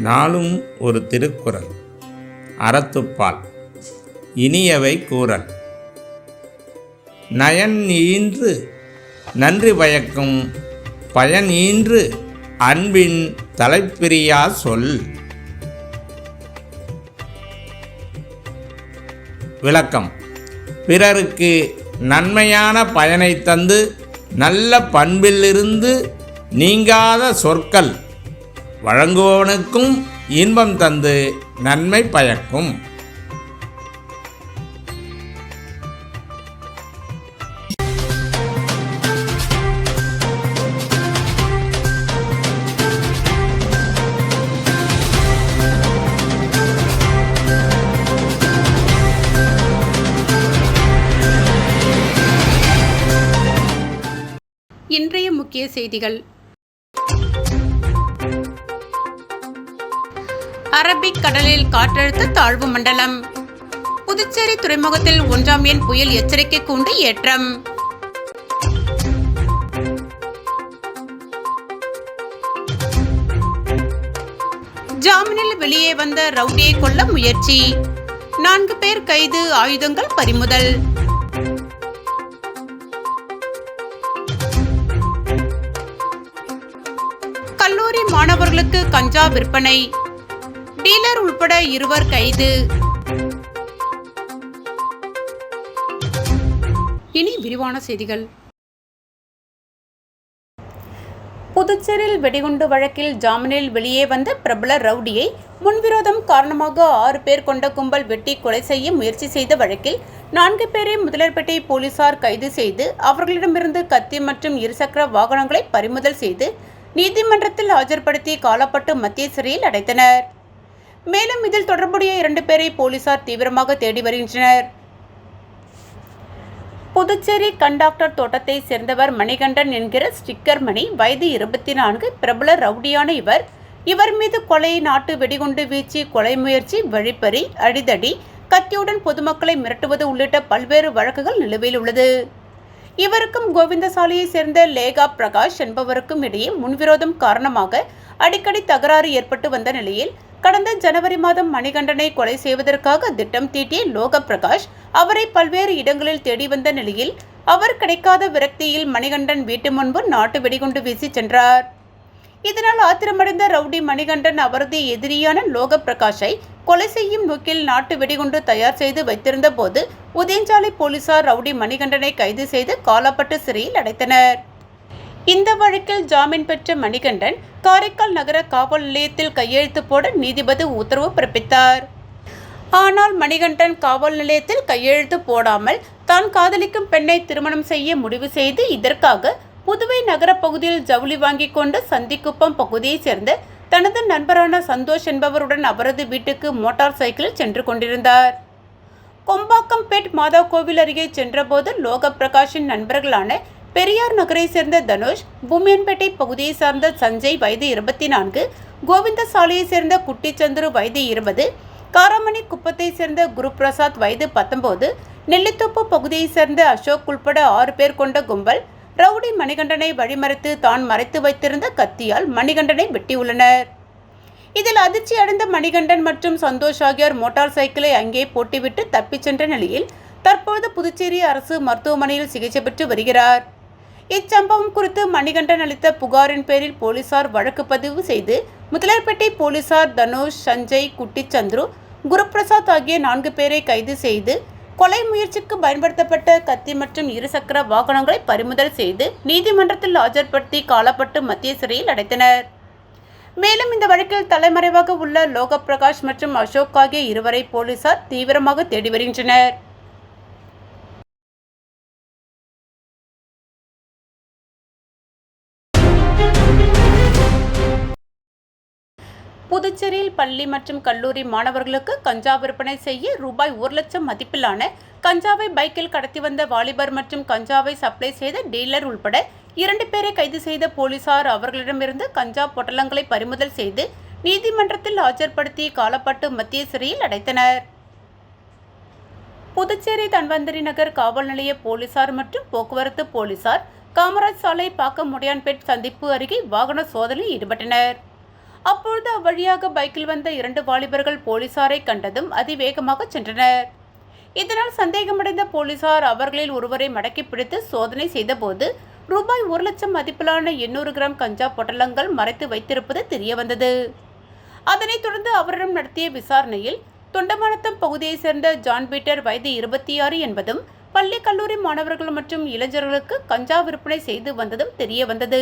நாளும் ஒரு திருக்குறள். அறத்துப்பால். இனியவை கூறல். நயன் ஈன்று நன்றி பயக்கும் பயன் ஈன்று அன்பின் தலைப்பிரியா சொல். விளக்கம். பிறருக்கு நன்மையான பயனை தந்து நல்ல பண்பிலிருந்து நீங்காத சொற்கள் வழங்குபவனுக்கும் இன்பம் தந்து நன்மை பயக்கும். இன்றைய முக்கிய செய்திகள். அரபிக் கடலில் காற்றழுத்த தாழ்வு மண்டலம். புதுச்சேரி துறைமுகத்தில் 1ஆம் எண் புயல் எச்சரிக்கை கூண்டு ஏற்றம். ஜாமீனில் வெளியே வந்த ரவுடியை கொல்ல முயற்சி. 4 பேர் கைது, ஆயுதங்கள் பறிமுதல். கல்லூரி மாணவர்களுக்கு கஞ்சா விற்பனை. டீலர் உள்பட 2 கைது. இனி விரிவான செய்திகள். புதுச்சேரியில் வெடிகுண்டு வழக்கில் ஜாமீனில் வெளியே வந்த பிரபல ரவுடியை முன்விரோதம் காரணமாக 6 பேர் கொண்ட கும்பல் வெட்டி கொலை செய்ய முயற்சி செய்த வழக்கில் 4 பேரை முதலர்பேட்டை போலீசார் கைது செய்து அவர்களிடமிருந்து கத்தி மற்றும் 2 சக்கர வாகனங்களை பறிமுதல் செய்து நீதிமன்றத்தில் ஆஜர்படுத்தி காலப்பட்டு மத்திய சிறையில் அடைத்தனர். மேலும் இதில் தொடர்புடைய 2 பேரை போலீசார் தீவிரமாக தேடி வருகின்றனர். புதுச்சேரி கண்டாக்டர் தோட்டத்தை சேர்ந்தவர் மணிகண்டன் என்கிற ஸ்டிக்கர் மணி, வயது 24, பிரபல ரவுடியான இவர் மீது கொலை, நாட்டு வெடிகுண்டு வீச்சு, கொலை முயற்சி, வழிப்பறி, அடிதடி, கத்தியுடன் பொதுமக்களை மிரட்டுவது உள்ளிட்ட பல்வேறு வழக்குகள் நிலுவையில் உள்ளது. இவருக்கும் கோவிந்தசாலையை சேர்ந்த லேகா பிரகாஷ் என்பவருக்கும் இடையே முன்விரோதம் காரணமாக அடிக்கடி தகராறு ஏற்பட்டு வந்த நிலையில் கடந்த ஜனவரி மாதம் மணிகண்டனை கொலை செய்வதற்காக திட்டம் தீட்டிய லோக பிரகாஷ் அவரை பல்வேறு இடங்களில் தேடி வந்த நிலையில் அவர் கிடைக்காத விரக்தியில் மணிகண்டன் வீட்டு முன்பு நாட்டு வெடிகுண்டு வீசி சென்றார். இதனால் ஆத்திரமடைந்த ரவுடி மணிகண்டன் அவரது எதிரியான லோக பிரகாஷை கொலை செய்யும் நோக்கில் நாட்டு வெடிகுண்டு தயார் செய்து வைத்திருந்த போது உதயஞ்சாலை போலீசார் ரவுடி மணிகண்டனை கைது செய்து காலாப்பட்டு சிறையில் அடைத்தனர். இந்த வழக்கில் ஜாமீன் பெற்ற மணிகண்டன் காரைக்கால் நகர காவல் நிலையத்தில் கையெழுத்து போட நீதிபதி உத்தரவு பிறப்பித்தார். ஆனால் மணிகண்டன் காவல் நிலையத்தில் கையெழுத்து போடாமல் தான் காதலிக்கும் பெண்ணை திருமணம் செய்ய முடிவு செய்து இதற்காக புதுவை நகர பகுதியில் ஜவுளி வாங்கி கொண்டு சந்திக்குப்பம் பகுதியை சேர்ந்த தனது நண்பரான சந்தோஷ் என்பவருடன் அவரது வீட்டுக்கு மோட்டார் சைக்கிளில் சென்று கொண்டிருந்தார். கொம்பாக்கம்பேட் மாதா கோவில் அருகே சென்றபோது லோக பிரகாஷின் நண்பர்களான பெரியார் நகரை சேர்ந்த தனுஷ், பூமியன்பேட்டை பகுதியை சார்ந்த சஞ்சய், வயது 24, கோவிந்தசாலையை சேர்ந்த குட்டிச்சந்துரு, வயது 20, காராமணி குப்பத்தை சேர்ந்த குருபிரசாத், வயது 19, நெல்லித்தோப்பு பகுதியை சேர்ந்த அசோக் உள்பட 6 பேர் கொண்ட கும்பல் ரவுடி மணிகண்டனை வழிமறைத்து தான் மறைத்து வைத்திருந்த கத்தியால் மணிகண்டனை வெட்டியுள்ளனர். இதில் அதிர்ச்சி அடைந்த மணிகண்டன் மற்றும் சந்தோஷ் ஆகியோர் மோட்டார் சைக்கிளை அங்கே போட்டுவிட்டு தப்பிச் சென்ற நிலையில் தற்போது புதுச்சேரி அரசு மருத்துவமனையில் சிகிச்சை பெற்று வருகிறார். இச்சம்பவம் குறித்து மணிகண்டன் அளித்த புகாரின் பேரில் போலீசார் வழக்கு பதிவு செய்து முதலர்பேட்டை போலீசார் தனுஷ், சஞ்சய், குட்டிச்சந்துரு, குருபிரசாத் ஆகிய 4 பேரை கைது செய்து கொலை முயற்சிக்கு பயன்படுத்தப்பட்ட கத்தி மற்றும் 2 சக்கர வாகனங்களை பறிமுதல் செய்து நீதிமன்றத்தில் ஆஜர்படுத்தி காலப்பட்டு மத்திய சிறையில் அடைத்தனர். மேலும் இந்த வழக்கில் தலைமறைவாக உள்ள லோக பிரகாஷ் மற்றும் அசோக் ஆகிய 2 போலீசார் தீவிரமாக தேடி வருகின்றனர். புதுச்சேரியில் பள்ளி மற்றும் கல்லூரி மாணவர்களுக்கு கஞ்சா விற்பனை செய்ய ரூபாய் 1 லட்சம் மதிப்பிலான கஞ்சாவை பைக்கில் கடத்தி வந்த வாலிபர் மற்றும் கஞ்சாவை சப்ளை செய்த டீலர் உள்பட 2 பேரை கைது செய்த போலீசார் அவர்களிடமிருந்து கஞ்சா பொட்டலங்களை பறிமுதல் செய்து நீதிமன்றத்தில் ஆஜர்படுத்தி காலப்பட்டு மத்திய சிறையில் அடைத்தனர். புதுச்சேரி தன்வந்திரி நகர் காவல் நிலைய போலீசார் மற்றும் போக்குவரத்து போலீசார் காமராஜ் சாலை பாக்கம் முடையான்பேட் சந்திப்பு அருகே வாகன சோதனையில் ஈடுபட்டனர். அப்பொழுது அவ்வழியாக பைக்கில் வந்த 2 வாலிபர்கள் போலீசாரை கண்டதும் அதிவேகமாக சென்றனர். இதனால் சந்தேகமடைந்த போலீசார் அவர்களில் ஒருவரை மடக்கி பிடித்து சோதனை செய்தபோது ரூபாய் 1 லட்சம் மதிப்பிலான 800 கிராம் கஞ்சா பொட்டலங்கள் மறைத்து வைத்திருப்பது தெரியவந்தது. அதனைத் தொடர்ந்து அவரிடம் நடத்திய விசாரணையில் தொண்டமானத்தம் பகுதியைச் சேர்ந்த ஜான் பீட்டர் வயது 26 என்பதும் பள்ளி கல்லூரி மாணவர்கள் மற்றும் இளைஞர்களுக்கு கஞ்சா விற்பனை செய்து வந்ததும் தெரிய வந்தது.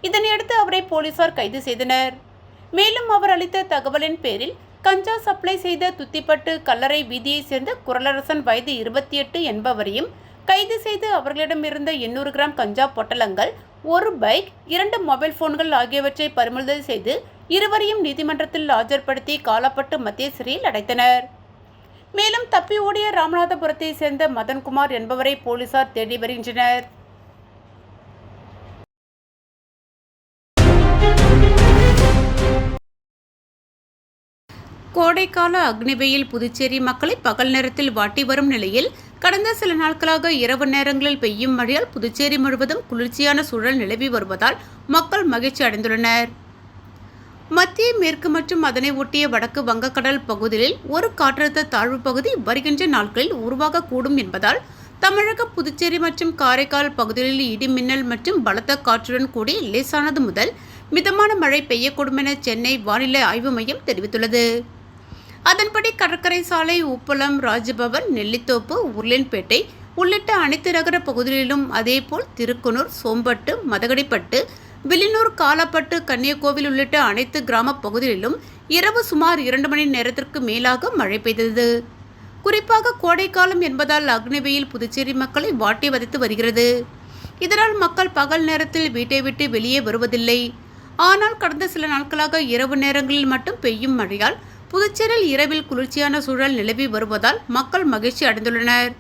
இதனையடுத்து அவரை போலீசார் கைது செய்தனர். மேலும் அவர் அளித்த தகவலின் பேரில் கஞ்சா சப்ளை செய்த துத்திப்பட்டு கல்லறை வீதியைச் சேர்ந்த குரலரசன் வயது 28 என்பவரையும் கைது செய்து அவர்களிடம் இருந்த 800 கிராம் கஞ்சா பொட்டலங்கள், 1 பைக், 2 மொபைல் போன்கள் ஆகியவற்றை பறிமுதல் செய்து இருவரையும் நீதிமன்றத்தில் ஆஜர்படுத்தி காலாப்பட்டு மத்திய சிறையில் அடைத்தனர். மேலும் தப்பி ஓடிய ராமநாதபுரத்தை சேர்ந்த மதன்குமார் என்பவரை போலீசார் தேடி வருகின்றனர். கோடைக்கால அக்னிவெயில் புதுச்சேரி மக்களை பகல் நேரத்தில் வாட்டி வரும் நிலையில் கடந்த சில நாட்களாக இரவு நேரங்களில் பெய்யும் மழையால் புதுச்சேரி முழுவதும் குளிர்ச்சியான சூழல் நிலவி வருவதால் மக்கள் மகிழ்ச்சி அடைந்துள்ளனர். மத்திய மேற்கு மற்றும் அதனை ஒட்டிய வடக்கு வங்கக்கடல் பகுதியில் ஒரு காற்றழுத்த தாழ்வு பகுதி வருகின்ற நாட்களில் உருவாகக்கூடும் என்பதால் தமிழகம், புதுச்சேரி மற்றும் காரைக்கால் பகுதிகளில் இடி மின்னல் மற்றும் பலத்த காற்றுடன் கூடிய லேசானது முதல் மிதமான மழை பெய்யக்கூடும் என சென்னை வானிலை ஆய்வு மையம் தெரிவித்துள்ளது. அதன்படி கடற்கரை சாலை, உப்பளம், ராஜபவன், நெல்லித்தோப்பு, உருளையன்பேட்டை உள்ளிட்ட அனைத்து நகர பகுதிகளிலும், அதேபோல் திருக்குனூர், சோம்பட்டு, மதகடிப்பட்டு, வில்லியனூர், காலாப்பட்டு, கன்னியாகோவில் உள்ளிட்ட அனைத்து கிராம பகுதிகளிலும் இரவு சுமார் 2 மணி நேரத்திற்கு மேலாக மழை பெய்தது. குறிப்பாக கோடைக்காலம் என்பதால் அக்னிவெயில் புதுச்சேரி மக்களை வாட்டி வதைத்து வருகிறது. இதனால் மக்கள் பகல் நேரத்தில் வீட்டை விட்டு வெளியே வருவதில்லை. ஆனால் கடந்த சில நாட்களாக இரவு நேரங்களில் மட்டும் பெய்யும் மழையால் புதுச்சேரியில் இரவில் குளிர்ச்சியான சூழல் நிலவி வருவதால் மக்கள் மகிழ்ச்சி அடைந்துள்ளனர்.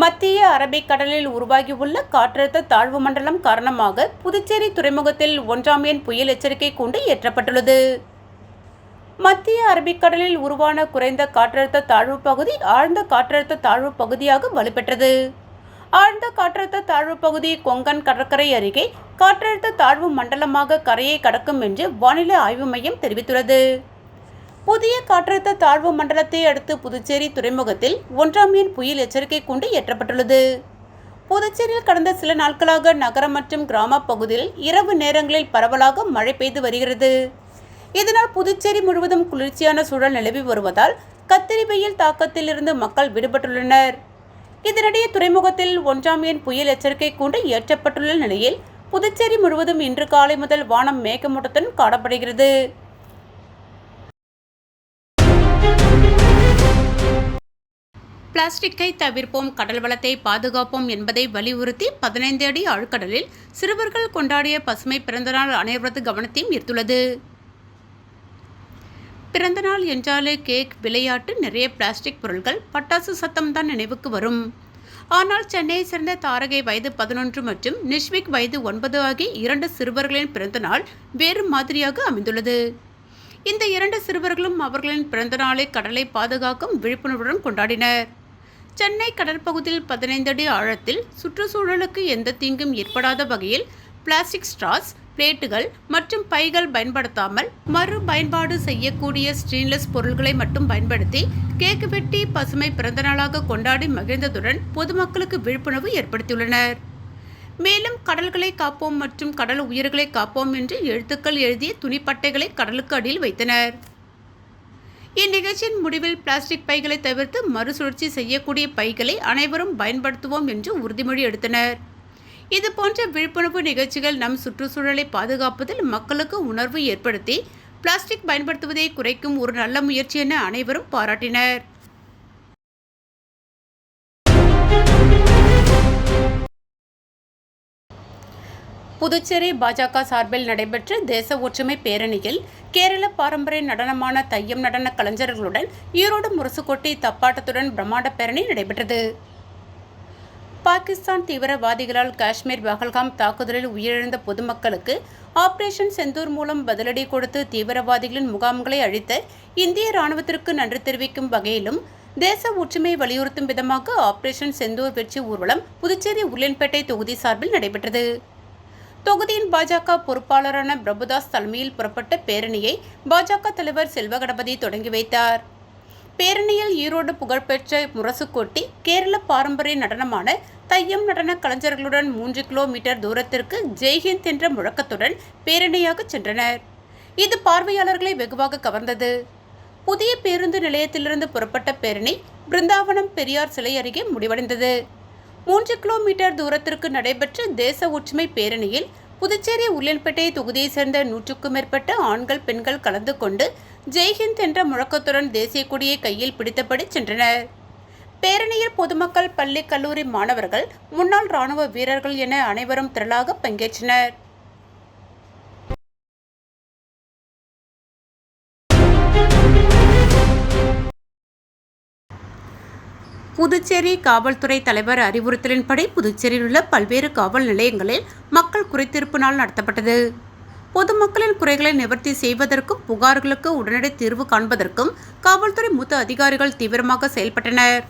மத்திய அரபிக்கடலில் உருவாகியுள்ள காற்றழுத்த தாழ்வு மண்டலம் காரணமாக புதுச்சேரி துறைமுகத்தில் 1ஆம் எண் புயல் எச்சரிக்கை கூண்டு ஏற்றப்பட்டுள்ளது. மத்திய அரபிக்கடலில் உருவான குறைந்த காற்றழுத்த தாழ்வு பகுதி ஆழ்ந்த காற்றழுத்த தாழ்வு பகுதியாக வலுப்பெற்றது. ஆழ்ந்த காற்றழுத்த தாழ்வு பகுதி கொங்கன் கடற்கரை அருகே காற்றழுத்த தாழ்வு மண்டலமாக கரையை கடக்கும் என்று வானிலை ஆய்வு மையம் தெரிவித்துள்ளது. புதிய காற்றழுத்த தாழ்வு மண்டலத்தை அடுத்து புதுச்சேரி துறைமுகத்தில் 1ஆம் எண் புயல் எச்சரிக்கை கூண்டு ஏற்றப்பட்டுள்ளது. புதுச்சேரியில் கடந்த சில நாட்களாக நகரம் மற்றும் கிராம பகுதியில் இரவு நேரங்களில் பரவலாக மழை பெய்து வருகிறது. இதனால் புதுச்சேரி முழுவதும் குளிர்ச்சியான சூழல் நிலவி வருவதால் கத்திரி வெயில் தாக்கத்தில் இருந்து மக்கள் விடுபட்டுள்ளனர். இதனிடையே துறைமுகத்தில் 1ஆம் எண் புயல் எச்சரிக்கை கூண்டு ஏற்றப்பட்டுள்ள நிலையில் புதுச்சேரி முழுவதும் இன்று காலை முதல் வானம் மேகமூட்டத்துடன் காணப்படுகிறது. பிளாஸ்டிக்கை தவிர்ப்போம், கடல் வளத்தை பாதுகாப்போம் என்பதை வலியுறுத்தி 15 அடி ஆழ்கடலில் சிறுவர்கள் கொண்டாடிய பசுமை பிறந்தநாள் அனைவரது கவனத்தையும் ஈர்த்துள்ளது. பிறந்தநாள் என்றாலே கேக், விளையாட்டு, நிறைய பிளாஸ்டிக் பொருட்கள், பட்டாசு சத்தம் தான் நினைவுக்கு வரும். ஆனால் சென்னையை சேர்ந்த தாரகை வயது 11 மற்றும் நிஷ்விக் வயது 9 ஆகிய 2 சிறுவர்களின் பிறந்தநாள் வேறு மாதிரியாக அமைந்துள்ளது. இந்த 2 சிறுவர்களும் அவர்களின் பிறந்தநாளை கடலை பாதுகாக்கும் விழிப்புணர்வுடன் கொண்டாடினர். சென்னை கடற்பகுதியில் 15 அடி ஆழத்தில் சுற்றுச்சூழலுக்கு எந்த தீங்கும் ஏற்படாத வகையில் பிளாஸ்டிக் ஸ்ட்ராஸ், பிளேட்டுகள் மற்றும் பைகள் பயன்படுத்தாமல் மறு பயன்பாடு செய்யக்கூடிய ஸ்டெயின்லெஸ் பொருட்களை மட்டும் பயன்படுத்தி கேக் வெட்டி பசுமை பிறந்தநாளாக கொண்டாடி மகிழ்ந்ததுடன் பொதுமக்களுக்கு விழிப்புணர்வு ஏற்படுத்தியுள்ளனர். மேலும் கடல்களை காப்போம் மற்றும் கடல் உயிர்களை காப்போம் என்று எழுத்துக்கள் எழுதிய துணிப்பட்டைகளை கடலுக்கு அடியில் வைத்தனர். இந்நிகழ்ச்சியின் முடிவில் பிளாஸ்டிக் பைகளை தவிர்த்து மறுசுழற்சி செய்யக்கூடிய பைகளை அனைவரும் பயன்படுத்துவோம் என்று உறுதிமொழி எடுத்தனர். இதுபோன்ற விழிப்புணர்வு நிகழ்ச்சிகள் நம் சுற்றுச்சூழலை பாதுகாப்பதில் மக்களுக்கு உணர்வு ஏற்படுத்தி பிளாஸ்டிக் பயன்படுத்துவதை குறைக்கும் ஒரு நல்ல முயற்சி என அனைவரும் பாராட்டினர். புதுச்சேரி பாஜக சார்பில் நடைபெற்ற தேச ஒற்றுமை பேரணியில் கேரள பாரம்பரிய நடனமான தையம் நடன கலைஞர்களுடன் ஈரோடு முரசுக்கொட்டி தப்பாட்டத்துடன் பிரம்மாண்ட பேரணி நடைபெற்றது. பாகிஸ்தான் தீவிரவாதிகளால் காஷ்மீர் பஹல்காம் தாக்குதலில் உயிரிழந்த பொதுமக்களுக்கு ஆபரேஷன் செந்தூர் மூலம் பதிலடி கொடுத்து தீவிரவாதிகளின் முகாம்களை அழித்த இந்திய ராணுவத்திற்கு நன்றி தெரிவிக்கும் வகையிலும் தேச ஒற்றுமையை வலியுறுத்தும் விதமாக ஆபரேஷன் செந்தூர் வெற்றி ஊர்வலம் புதுச்சேரி உருளையன்பேட்டை தொகுதி சார்பில் நடைபெற்றது. தொகுதியின் பாஜக பொறுப்பாளரான பிரபுதாஸ் தலைமையில் புறப்பட்ட பேரணியை பாஜக தலைவர் செல்வகணபதி தொடங்கி வைத்தார். பேரணியில் ஈரோடு புகழ்பெற்ற முரசுக்கொட்டி கேரள பாரம்பரிய நடனமான தையம் நடன கலைஞர்களுடன் 3 கிலோமீட்டர் தூரத்திற்கு ஜெய்ஹிந்த் என்ற முழக்கத்துடன் பேரணியாக சென்றனர். இது பார்வையாளர்களை வெகுவாக கவர்ந்தது. புதிய பேருந்து நிலையத்திலிருந்து புறப்பட்ட பேரணி பிருந்தாவனம் பெரியார் சிலை அருகே முடிவடைந்தது. 3 கிலோமீட்டர் தூரத்திற்கு நடைபெற்ற தேச ஒற்றுமை பேரணியில் புதுச்சேரி உருளையன்பேட்டை தொகுதியை சேர்ந்த 100க்கும் மேற்பட்ட ஆண்கள் பெண்கள் கலந்து கொண்டு ஜெய்ஹிந்த் என்ற முழக்கத்துடன் தேசிய கொடியை கையில் பிடித்தபடி சென்றனர். பேரணியில் பொதுமக்கள், பள்ளி, கல்லூரி மாணவர்கள், முன்னாள் ராணுவ வீரர்கள் என அனைவரும் திரளாக பங்கேற்றனர். புதுச்சேரி காவல்துறை தலைவர் அறிவுறுத்தலின்படி புதுச்சேரியில் உள்ள பல்வேறு காவல் நிலையங்களில் மக்கள் குறைதீர்ப்பு நாள் நடத்தப்பட்டது. பொதுமக்களின் குறைகளை நிவர்த்தி செய்வதற்கும் புகார்களுக்கு உடனடி தீர்வு காண்பதற்கும் காவல்துறை மூத்த அதிகாரிகள் தீவிரமாக செயல்பட்டனர்.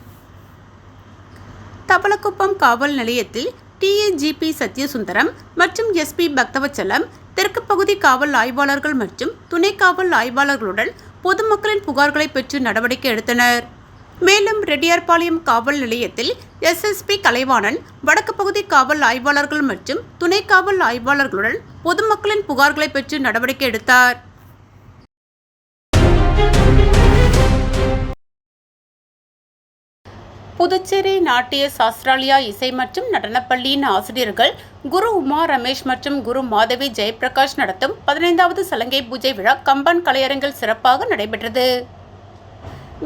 தவளக்குப்பம் காவல் நிலையத்தில் டிஏஜிபி சத்யசுந்தரம் மற்றும் எஸ்பி பக்தவச்சலம், தெற்கு பகுதி காவல் ஆய்வாளர்கள் மற்றும் துணை காவல் ஆய்வாளர்களுடன் பொதுமக்களின் புகார்களை பெற்று நடவடிக்கை எடுத்தனர். மேலும் ரெட்டியார்பாளையம் காவல் நிலையத்தில் எஸ்எஸ்பி கலைவாணன், வடக்கு பகுதி காவல் ஆய்வாளர்கள் மற்றும் துணை காவல் ஆய்வாளர்களுடன் பொதுமக்களின் புகார்களை பெற்று நடவடிக்கை எடுத்தார். புதுச்சேரி நாட்டிய சாஸ்திராலயா இசை மற்றும் நடனப்பள்ளியின் ஆசிரியர்கள் குரு உமா ரமேஷ் மற்றும் குரு மாதவி ஜெயபிரகாஷ் நடத்தும் 15வது சலங்கை பூஜை விழா கம்பன் கலையரங்கில் சிறப்பாக நடைபெற்றது.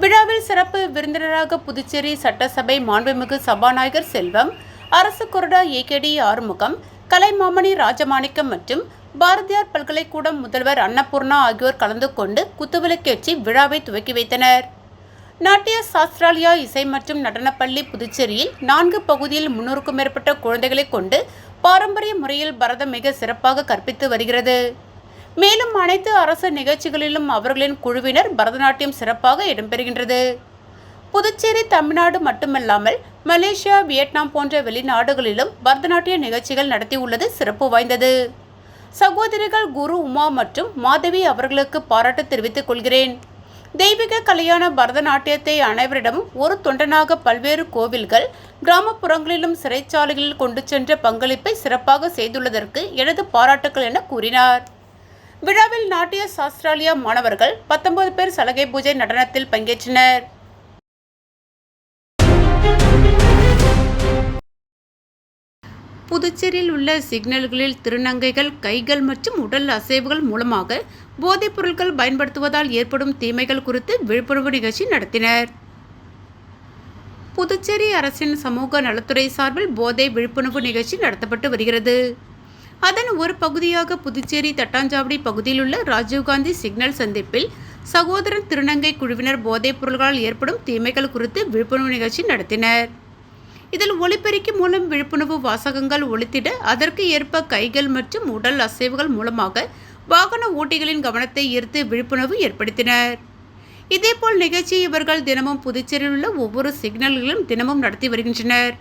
விழாவில் சிறப்பு விருந்தினராக புதுச்சேரி சட்டசபை மாண்புமிகு சபாநாயகர் செல்வம், அரசு கொறடா ஏகேடி ஆறுமுகம், கலைமாமணி ராஜமாணிக்கம் மற்றும் பாரதியார் பல்கலைக்கூடம் முதல்வர் அன்னபூர்ணா ஆகியோர் கலந்து கொண்டு குத்துவிளக்கேற்றி விழாவை துவக்கி வைத்தனர். நாட்டிய சாஸ்திராலயா இசை மற்றும் நடனப்பள்ளி புதுச்சேரியில் 4 பகுதியில் 300க்கும் மேற்பட்ட குழந்தைகளை கொண்டு பாரம்பரிய முறையில் பரதம் மிக சிறப்பாக கற்பித்து வருகிறது. மேலும் அனைத்து அரசு நிகழ்ச்சிகளிலும் அவர்களின் குழுவினர் பரதநாட்டியம் சிறப்பாக இடம்பெறுகின்றது. புதுச்சேரி தமிழ்நாடு மட்டுமல்லாமல் மலேசியா, வியட்நாம் போன்ற வெளிநாடுகளிலும் பரதநாட்டிய நிகழ்ச்சிகள் நடத்தியுள்ளது சிறப்பு வாய்ந்தது. சகோதரிகள் குரு உமா மற்றும் மாதவி அவர்களுக்கு பாராட்டு தெரிவித்துக் கொள்கிறேன். தெய்வீக கலையான பரதநாட்டியத்தை அனைவரிடமும் ஒரு தொண்டனாக பல்வேறு கோவில்கள், கிராமப்புறங்களிலும் சிறைச்சாலைகளில் கொண்டு சென்ற பங்களிப்பை சிறப்பாக செய்துள்ளதற்கு எனது பாராட்டுக்கள் என கூறினார். விழாவில் நாட்டிய சாஸ்திராலயா மாணவர்கள் 19 பேர் சலகை பூஜை நடனத்தில் பங்கேற்றனர். புதுச்சேரியில் உள்ள சிக்னல்களில் திருநங்கைகள் கைகள் மற்றும் உடல் அசைவுகள் மூலமாக போதைப் பொருட்கள் பயன்படுத்துவதால் ஏற்படும் தீமைகள் குறித்து விழிப்புணர்வு நிகழ்ச்சி நடத்தினர். புதுச்சேரி அரசின் சமூக நலத்துறை சார்பில் போதை விழிப்புணர்வு நிகழ்ச்சி நடத்தப்பட்டு வருகிறது. அதன் ஒரு பகுதியாக புதுச்சேரி தட்டாஞ்சாவடி பகுதியில் உள்ள ராஜீவ்காந்தி சிக்னல் சந்திப்பில் சகோதரன் திருநங்கை குழுவினர் போதைப் பொருட்களால் ஏற்படும் தீமைகள் குறித்து விழிப்புணர்வு நிகழ்ச்சி நடத்தினர். இதில் ஒலிபெருக்கி மூலம் விழிப்புணர்வு வாசகங்கள் ஒலித்திட அதற்கு ஏற்ப கைகள் மற்றும் உடல் அசைவுகள் மூலமாக வாகன ஓட்டிகளின் கவனத்தை ஈர்த்து விழிப்புணர்வு ஏற்படுத்தினர். இதேபோல் நிகழ்ச்சி இவர்கள் தினமும் புதுச்சேரியில் உள்ள ஒவ்வொரு சிக்னல்களிலும் தினமும் நடத்தி வருகின்றனர்.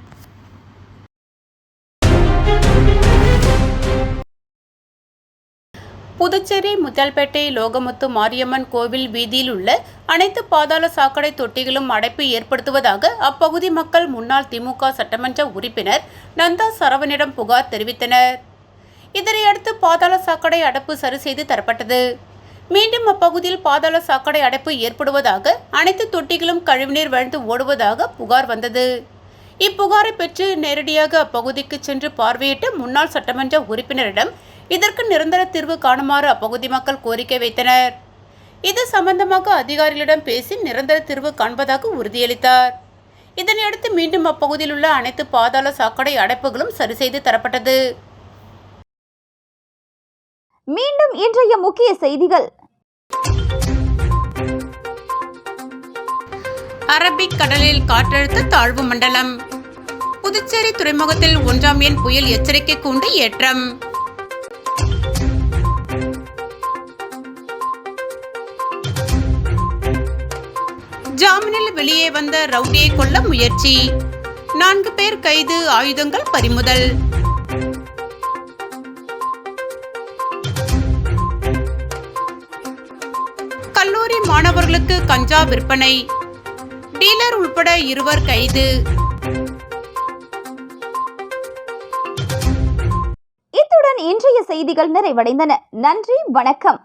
புதுச்சேரி முத்தல்பேட்டை லோகமுத்து மாரியம்மன் கோவில் வீதியில் உள்ள அனைத்து பாதாள சாக்கடை தொட்டிகளும் அடைப்பு ஏற்படுத்துவதாக அப்பகுதி மக்கள் முன்னாள் திமுக சட்டமன்ற உறுப்பினர் நந்தா சரவணிடம் புகார் தெரிவித்தனர். இதனையடுத்து பாதாள சாக்கடை அடைப்பு சரி செய்து தரப்பட்டது. மீண்டும் அப்பகுதியில் பாதாள சாக்கடை அடைப்பு ஏற்படுவதாக, அனைத்து தொட்டிகளும் கழிவுநீர் வழிந்து ஓடுவதாக புகார் வந்தது. இப்புகாரை பெற்று நேரடியாக அப்பகுதிக்கு சென்று பார்வையிட்ட முன்னாள் சட்டமன்ற உறுப்பினரிடம் இதற்கு நிரந்தர தீர்வு காணுமாறு அப்பகுதி மக்கள் கோரிக்கை வைத்தனர். இது சம்பந்தமாக அதிகாரிகளிடம் பேசி நிரந்தர தீர்வு காண்பதாக உறுதியளித்தார். இதனையடுத்து மீண்டும் அப்பகுதியில் உள்ள அனைத்து பாதாள சாக்கடை அடைப்புகளும் சரி செய்து தரப்பட்டது. மீண்டும் இன்றைய முக்கிய செய்திகள். அரபிக் கடலில் காற்றழுத்த தாழ்வு மண்டலம். புதுச்சேரி துறைமுகத்தில் 1ஆம் எண் புயல் எச்சரிக்கை கூண்டு ஏற்றம். ஜாமீனில் காரில் வெளியே வந்த ரவுடியை கொல்ல முயற்சி. 4 பேர் கைது, ஆயுதங்கள் பறிமுதல். கல்லூரி மாணவர்களுக்கு கஞ்சா விற்பனை, டீலர் உள்பட 2 கைது. இத்துடன் இன்றைய செய்திகள் நிறைவடைந்தன. நன்றி, வணக்கம்.